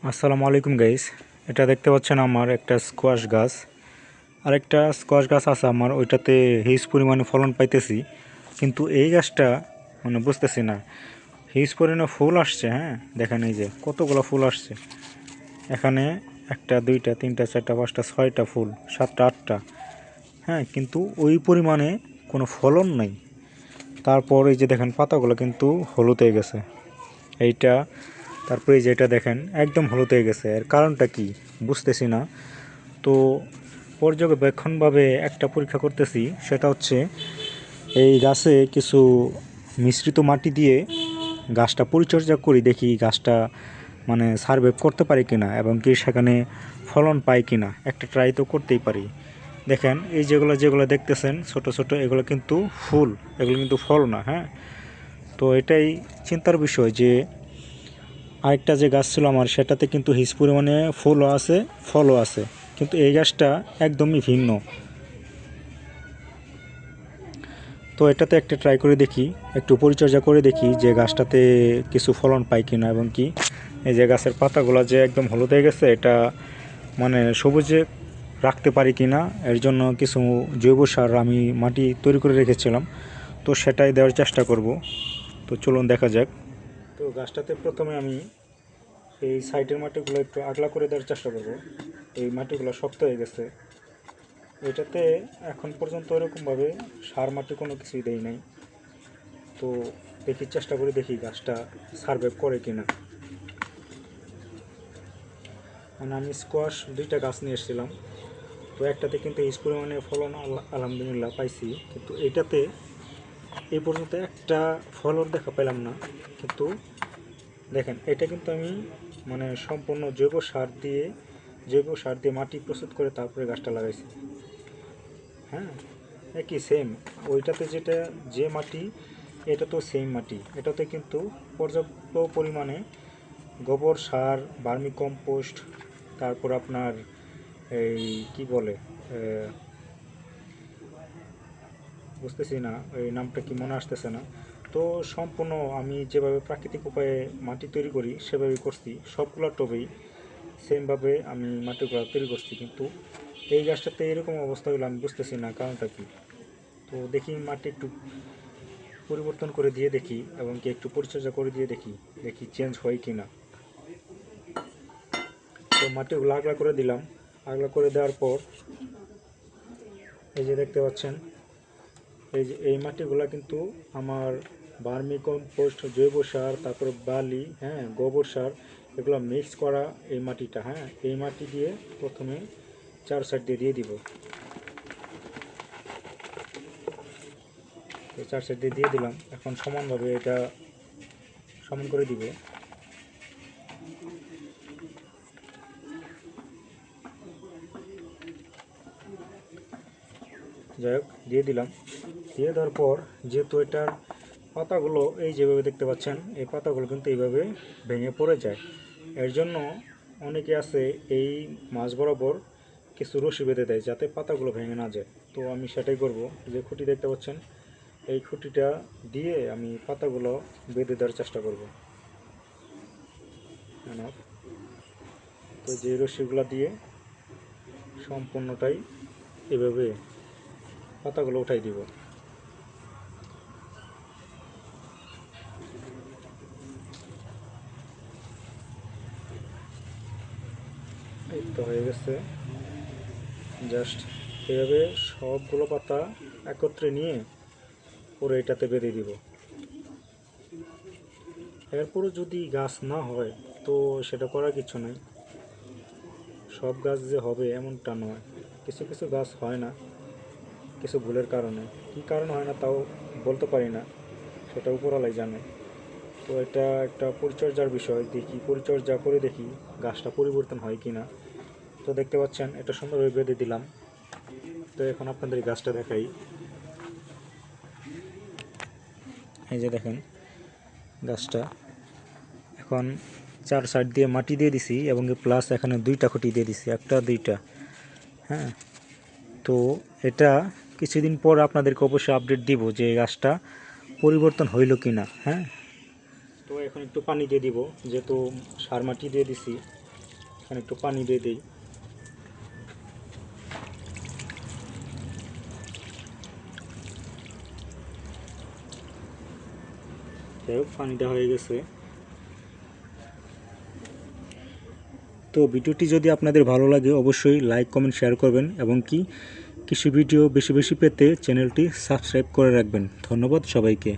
আসসালামু আলাইকুম গাইস। এটা দেখতে পাচ্ছেন আমার একটা স্কোয়াশ গাছ। আরেকটা স্কোয়াশ গাছ আছে আমার, ওইটাতে হিউজ পরিমাণে ফলন পাইতেছি, কিন্তু এই গাছটা মানে বুঝতেছি না। হিউজ পরিমাণে ফুল আসছে, হ্যাঁ দেখেন এই যে কতগুলো ফুল আসছে এখানে, একটা দুইটা তিনটা চারটা পাঁচটা ছয়টা ফুল, সাতটা আটটা, হ্যাঁ, কিন্তু ওই পরিমাণে কোনো ফলন নাই। তারপর এই যে দেখেন পাতাগুলো কিন্তু হলুদ হয়ে গেছে, এইটা, তারপরে এই যে এটা দেখেন একদম হলুদ হয়ে গেছে। এর কারণটা কি বুঝতেছি না। তো পর্যবেক্ষণভাবে একটা পরীক্ষা করতেছি, সেটা হচ্ছে এই গাছে কিছু মিশ্রিত মাটি দিয়ে গাছটা পরিচর্যা করি, দেখি গাছটা মানে সার্ভাইভ করতে পারি কিনা এবং কি সেখানে ফলন পাই কিনা, একটা ট্রাই তো করতেই পারি। দেখেন এই যেগুলো যেগুলো দেখতেছেন ছোট ছোট, এগুলো কিন্তু ফুল, এগুলো কিন্তু ফল না, হ্যাঁ। তো এটাই চিন্তার বিষয় যে আরেকটা যে গাছ ছিল আমার, সেটাতে কিন্তু হিস পরিমাণে ফুলও আছে ফলও আছে, কিন্তু এই গাছটা একদমই ভিন্ন। তো এটাতে একটা ট্রাই করে দেখি, একটু পরিচর্যা করে দেখি যে গাছটাতে কিছু ফলন পাই কিনা, এবং কি এই যে গাছের পাতাগুলো যে একদম হলুদ হয়ে গেছে, এটা মানে সবুজে রাখতে পারি কিনা। এর জন্য কিছু জৈব সার আমি মাটি তৈরি করে রেখেছিলাম, তো সেটাই দেওয়ার চেষ্টা করব। তো চলুন দেখা যাক। তো গাছটাতে প্রথমে আমি এই সাইডের মাটিগুলো একটু আগলা করে দেওয়ার চেষ্টা করব। এই মাটিগুলো শক্ত হয়ে গেছে, এটাতে এখন পর্যন্ত এরকমভাবে সার মাটি কোনো কিছুই দেই নাই। তো দেখি, চেষ্টা করে দেখি গাছটা সার্ভাইভ করে কিনা। মানে আমি স্কোয়াশ দুইটা গাছ নিয়ে এসেছিলাম, তো একটাতে কিন্তু এই পরিমাণে ফলন আলহামদুলিল্লাহ পাইছি, কিন্তু এটাতে এই পর্যন্ত একটা ফলন দেখা পেলাম না। কিন্তু দেখেন এটা কিন্তু আমি মানে সম্পূর্ণ জৈব সার দিয়ে মাটি প্রস্তুত করে তারপরে গাছটা লাগাইছি, হ্যাঁ। একই সেম, ওইটাতে যেটা যে মাটি, এটা তো সেম মাটি, এটাতে কিন্তু পর্যাপ্ত পরিমাণে গোবর সার, ভার্মি কম্পোস্ট, তারপর আপনার এই কি বলে, বুঝতেছি না এই নামটা কি মনে আসতেছে না। তো সম্পূর্ণ আমি যেভাবে প্রাকৃতিক উপায়ে মাটি তৈরি করি সেভাবেই করছি, সবগুলো টবেই সেমভাবে আমি মাটিগুলো তৈরি করছি, কিন্তু এই গাছটাতে এরকম অবস্থা হলো আমি বুঝতেছি না কারণটা কি। তো দেখি মাটি একটু পরিবর্তন করে দিয়ে দেখি, এবং কি একটু পরিচর্যা করে দিয়ে দেখি, দেখি চেঞ্জ হয় কি না। তো মাটিগুলো আগলা করে দিলাম, আগলা করে দেওয়ার পর এই যে দেখতে পাচ্ছেন, এই যে এই মাটিগুলো কিন্তু আমার ভার্মি কম্পোস্ট, জৈব সার, তারপর বালি, হ্যাঁ, গোবর সার, এগুলো মিক্স করা এই মাটিটা, হ্যাঁ। এই মাটি দিয়ে প্রথমে চার সাইড দিয়ে দিব, এই চার সাইড দিয়ে দিলাম। এখন সমানভাবে এটা সমান করে দিব। যাই হোক, দিয়ে দিলাম। দিয়ে দেওয়ার পর যেহেতু এটার পাতাগুলো এই যেভাবে দেখতে পাচ্ছেন, এই পাতাগুলো কিন্তু এইভাবে ভেঙে পড়ে যায়। এর জন্য অনেকে আছে এই মাছ বরাবর কিছু রশি বেঁধে দেয় যাতে পাতাগুলো ভেঙে না যায়। তো আমি সেটাই করব। যে খুঁটি দেখতে পাচ্ছেন, এই খুঁটিটা দিয়ে আমি পাতাগুলো বেঁধে দেওয়ার চেষ্টা করব। তো যে রশিগুলো দিয়ে সম্পূর্ণটাই এভাবে পাতাগুলো উঠাই দিব। এই তো হয়ে গেছে। জাস্ট এভাবে সবগুলো পাতা একত্রে নিয়ে পুরো এটাতে বেঁধে দিব। এরপরও যদি গাছ না হয় তো সেটা করার কিছু নাই, সব গাছ যে হবে এমনটা নয়। কিছু কিছু গাছ হয় না কিছু ভুলের কারণে, কী কারণ হয় না তাও বলতে পারি না, সেটা উপরওয়ালাই জানে। তো এটা একটা পরিচর্যার বিষয়, দেখি পরিচর্যা করে দেখি গাছটা পরিবর্তন হয় কি না। তো দেখতে পাচ্ছেন এটা সুন্দরভাবে বেঁধে দিলাম। তো এখন আপনাদের গাছটা দেখাই। এই যে দেখেন গাছটা, এখন চার সাইড দিয়ে মাটি দিয়ে দিছি, এবং প্লাস এখানে দুইটা খুঁটি দিয়ে দিছি, একটা দুইটা, হ্যাঁ। তো এটা কিছুদিন পর আপনাদেরকে অবশ্যই আপডেট দিব যে গাছটা পরিবর্তন হইল কি না, হ্যাঁ। তো এখন একটু পানি দিয়ে দিব, যেহেতু সার মাটি দিয়ে দিছি, এখানে একটু পানি দিয়ে দিই। যাই হোক, পানিটা হয়ে গেছে। তো ভিডিওটি যদি আপনাদের ভালো লাগে অবশ্যই লাইক কমেন্ট শেয়ার করবেন এবং কি কৃষি ভিডিও বেশি বেশি পেতে চ্যানেলটি সাবস্ক্রাইব করে রাখবেন। ধন্যবাদ সবাইকে।